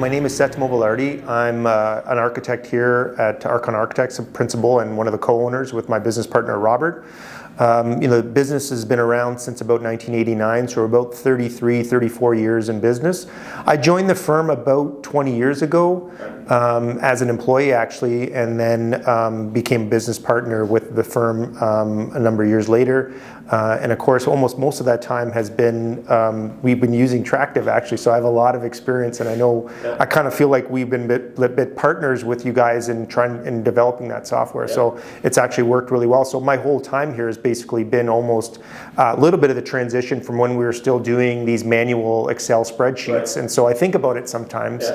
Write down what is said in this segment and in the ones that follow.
my name is Settimo Vilardi. I'm an architect here at Archon Architects, a principal and one of the co-owners with my business partner, Robert. The business has been around since about 1989, so we're about 33, 34 years in business. I joined the firm about 20 years ago as an employee, actually, and then became a business partner with the firm a number of years later. And of course, almost most of that time has been, we've been using Tracktive, actually, so I have a lot of experience, and I know, I kind of feel like we've been bit partners with you guys in developing that software, so it's actually worked really well. So my whole time here has basically been almost a little bit of the transition from when we were still doing these manual Excel spreadsheets, and so I think about it sometimes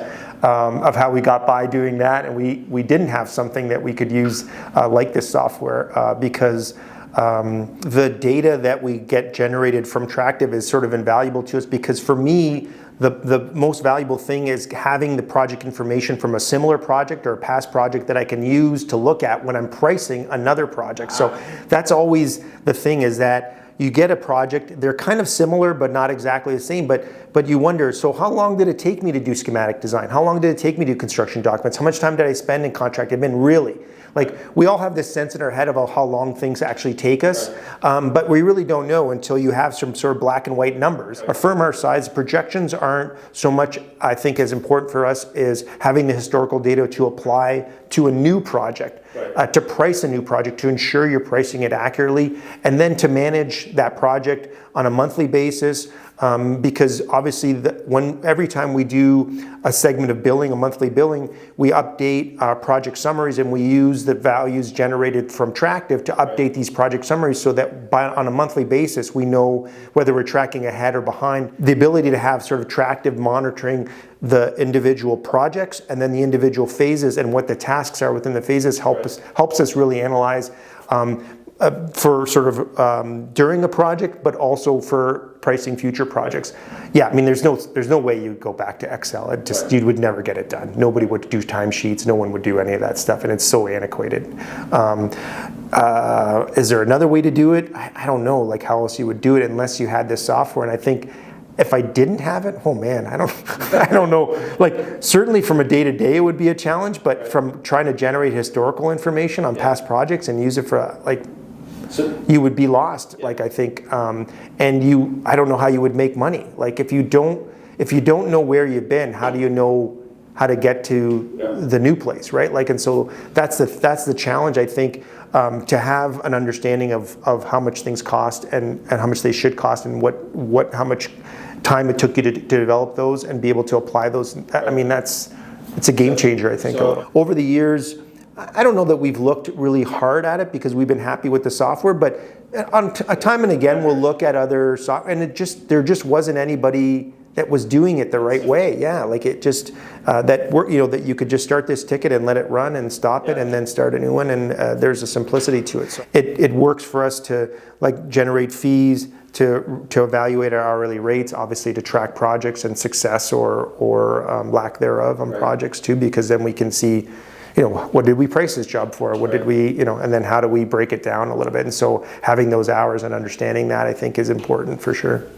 of how we got by doing that, and we didn't have something that we could use like this software because the data that we get generated from Tracktive is sort of invaluable to us, because for me, the most valuable thing is having the project information from a similar project or a past project that I can use to look at when I'm pricing another project. So that's always the thing, is that you get a project, they're kind of similar but not exactly the same, but you wonder, so how long did it take me to do schematic design? How long did it take me to do construction documents? How much time did I spend in contract admin, really? Like, we all have this sense in our head about how long things actually take us, but we really don't know until you have some sort of black and white numbers. A firm our size, projections aren't so much, I think, as important for us is having the historical data to apply to a new project, to price a new project, to ensure you're pricing it accurately, and then to manage that project on a monthly basis, because obviously every time we do a segment of billing, a monthly billing, we update our project summaries, and we use the values generated from Tracktive to update these project summaries so that on a monthly basis we know whether we're tracking ahead or behind. The ability to have sort of Tracktive monitoring the individual projects and then the individual phases and what the tasks are within the phases helps us really analyze for sort of during a project, but also for pricing future projects. Yeah, I mean, there's no way you'd go back to Excel. You would never get it done. Nobody would do timesheets. No one would do any of that stuff, and it's so antiquated. Is there another way to do it? I don't know, like how else you would do it unless you had this software. And I think if I didn't have it, oh man, I don't know. Like, certainly from a day-to-day it would be a challenge, but from trying to generate historical information on past projects and use it for you would be lost, like, I think, and I don't know how you would make money. Like, if you don't know where you've been, how do you know how to get to the new place, right? Like, and so that's the challenge, I think, to have an understanding of how much things cost and how much they should cost, and how much time it took you to develop those and be able to apply those. I mean, it's a game changer, I think. So, over the years, I don't know that we've looked really hard at it because we've been happy with the software, but on time and again we'll look at other software, and there just wasn't anybody that was doing it the right way. Yeah, like it just that you could just start this ticket and let it run and stop it and then start a new one, and there's a simplicity to it. So it works for us to generate fees, to evaluate our hourly rates, obviously to track projects and success or lack thereof on projects too, because then we can see, what did we price this job for? What did we, and then how do we break it down a little bit? And so having those hours and understanding that, I think, is important for sure.